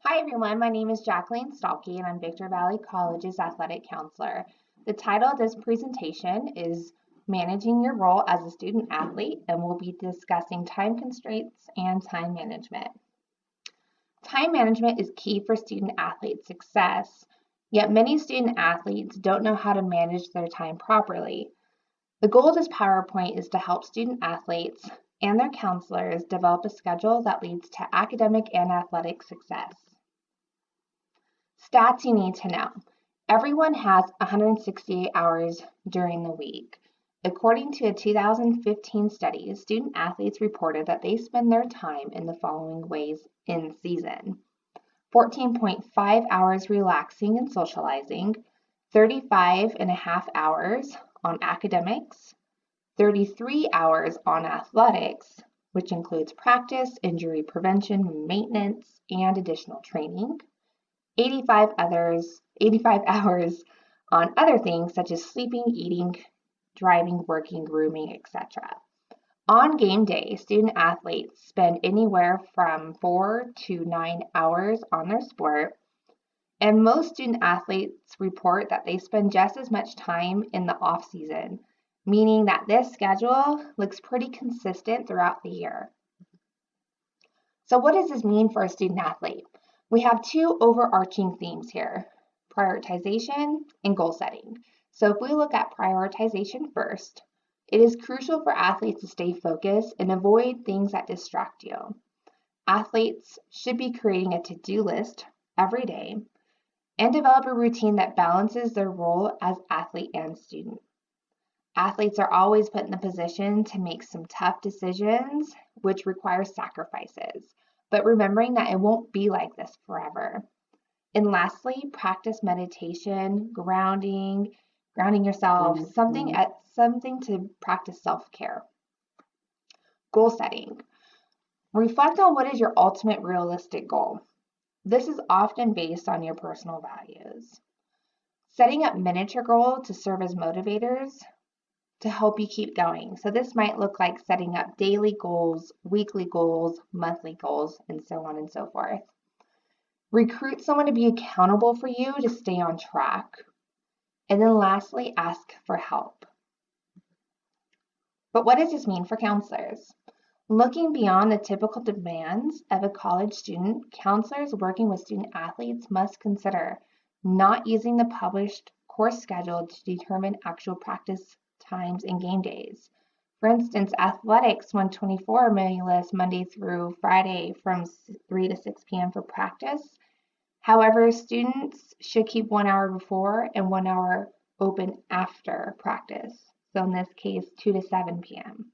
Hi everyone, my name is Jacqueline Stalkey and I'm Victor Valley College's athletic counselor. The title of this presentation is Managing Your Role as a Student Athlete, and we'll be discussing time constraints and time management. Time management is key for student athlete success, yet many student athletes don't know how to manage their time properly. The goal of this PowerPoint is to help student athletes and their counselors develop a schedule that leads to academic and athletic success. Stats you need to know. Everyone has 168 hours during the week. According to a 2015 study, student athletes reported that they spend their time in the following ways in season: 14.5 hours relaxing and socializing, 35.5 hours on academics, 33 hours on athletics, which includes practice, injury prevention, maintenance, and additional training, 85 hours on other things such as sleeping, eating, driving, working, grooming, etc. On game day, student athletes spend anywhere from 4 to 9 hours on their sport, and most student athletes report that they spend just as much time in the off season, meaning that this schedule looks pretty consistent throughout the year. So what does this mean for a student athlete? We have two overarching themes here: prioritization and goal setting. So if we look at prioritization first, it is crucial for athletes to stay focused and avoid things that distract you. Athletes should be creating a to-do list every day and develop a routine that balances their role as athlete and student. Athletes are always put in the position to make some tough decisions, which require sacrifices, but remembering that it won't be like this forever. And lastly, practice meditation, grounding yourself, something to practice self-care. Goal setting. Reflect on what is your ultimate realistic goal. This is often based on your personal values. Setting up miniature goals to serve as motivators to help you keep going. So this might look like setting up daily goals, weekly goals, monthly goals, and so on and so forth. Recruit someone to be accountable for you to stay on track. And then lastly, ask for help. But what does this mean for counselors? Looking beyond the typical demands of a college student, counselors working with student athletes must consider not using the published course schedule to determine actual practice times and game days. For instance, Athletics 124 may list Monday through Friday from 3 to 6 p.m. for practice. However, students should keep 1 hour before and 1 hour open after practice. So in this case, 2 to 7 p.m.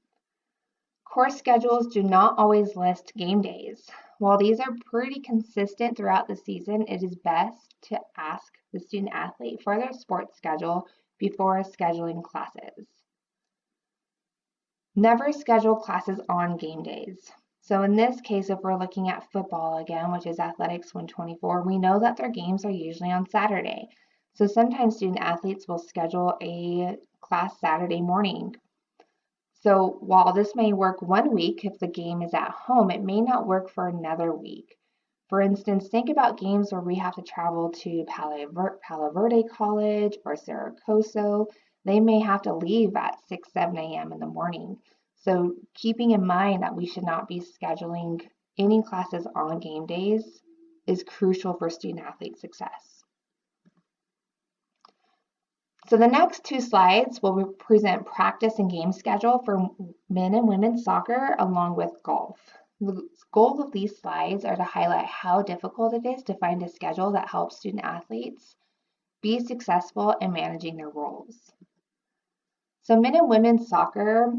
Course schedules do not always list game days. While these are pretty consistent throughout the season, it is best to ask the student athlete for their sports schedule before scheduling classes. Never schedule classes on game days. So in this case, if we're looking at football again, which is Athletics 124, we know that their games are usually on Saturday. So sometimes student athletes will schedule a class Saturday morning. So while this may work 1 week if the game is at home, it may not work for another week. For instance, think about games where we have to travel to Palo Verde College or Saracoso. They may have to leave at 6, 7 a.m. in the morning. So keeping in mind that we should not be scheduling any classes on game days is crucial for student athlete success. So the next two slides will present practice and game schedule for men and women's soccer along with golf. The goal of these slides are to highlight how difficult it is to find a schedule that helps student athletes be successful in managing their roles. So men and women's soccer,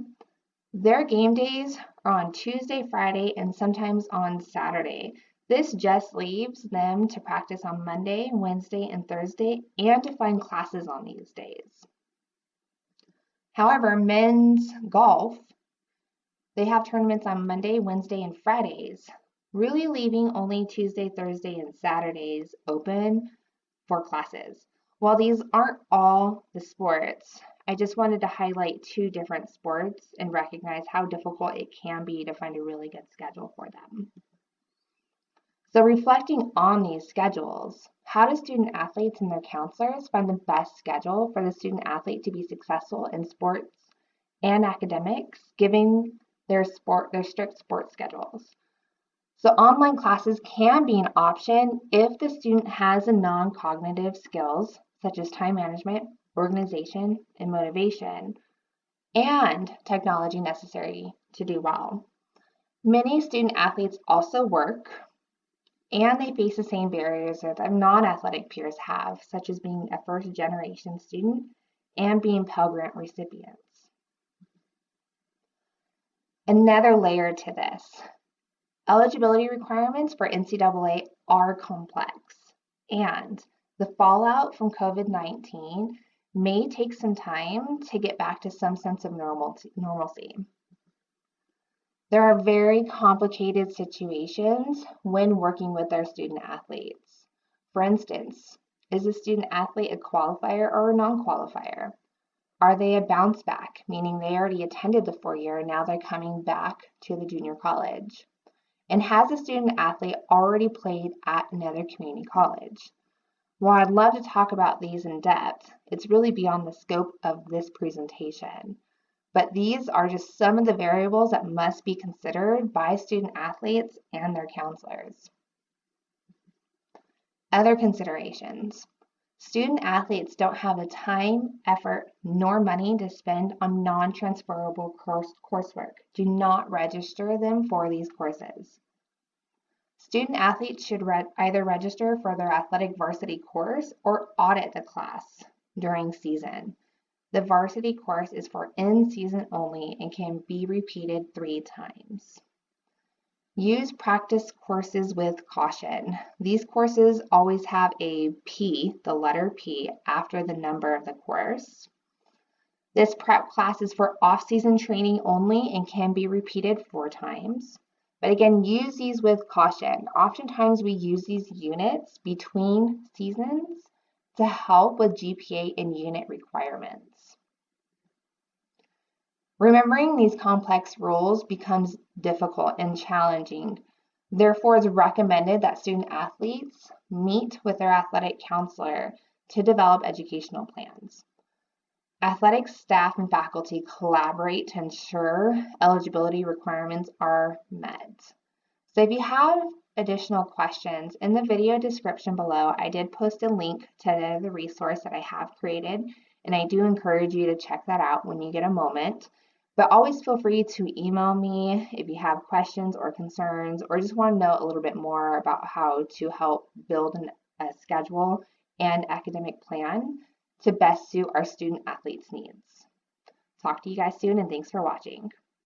their game days are on Tuesday, Friday, and sometimes on Saturday. This just leaves them to practice on Monday, Wednesday, and Thursday, and to find classes on these days. However, men's golf, they have tournaments on Monday, Wednesday, and Fridays, really leaving only Tuesday, Thursday, and Saturdays open for classes. While these aren't all the sports, I just wanted to highlight two different sports and recognize how difficult it can be to find a really good schedule for them. So reflecting on these schedules, how do student athletes and their counselors find the best schedule for the student athlete to be successful in sports and academics, given their strict sports schedules? So online classes can be an option if the student has the non-cognitive skills such as time management, organization, and motivation, and technology necessary to do well. Many student athletes also work, and they face the same barriers that their non-athletic peers have, such as being a first-generation student and being Pell Grant recipients. Another layer to this, eligibility requirements for NCAA are complex, and the fallout from COVID-19 may take some time to get back to some sense of normalcy. There are very complicated situations when working with our student athletes. For instance, is a student athlete a qualifier or a non-qualifier? Are they a bounce back, meaning they already attended the 4-year and now they're coming back to the junior college? And has a student athlete already played at another community college? While I'd love to talk about these in depth, it's really beyond the scope of this presentation. But these are just some of the variables that must be considered by student athletes and their counselors. Other considerations. Student athletes don't have the time, effort, nor money to spend on non-transferable coursework. Do not register them for these courses. Student athletes should either register for their athletic varsity course or audit the class during season. The varsity course is for in-season only and can be repeated 3 times. Use practice courses with caution. These courses always have a P, the letter P, after the number of the course. This prep class is for off-season training only and can be repeated 4 times. But again, use these with caution. Oftentimes we use these units between seasons to help with GPA and unit requirements. Remembering these complex rules becomes difficult and challenging. Therefore, it's recommended that student athletes meet with their athletic counselor to develop educational plans. Athletic staff and faculty collaborate to ensure eligibility requirements are met. So if you have additional questions, in the video description below, I did post a link to the resource that I have created, and I do encourage you to check that out when you get a moment. But always feel free to email me if you have questions or concerns, or just want to know a little bit more about how to help build a schedule and academic plan to best suit our student athletes' needs. Talk to you guys soon, and thanks for watching.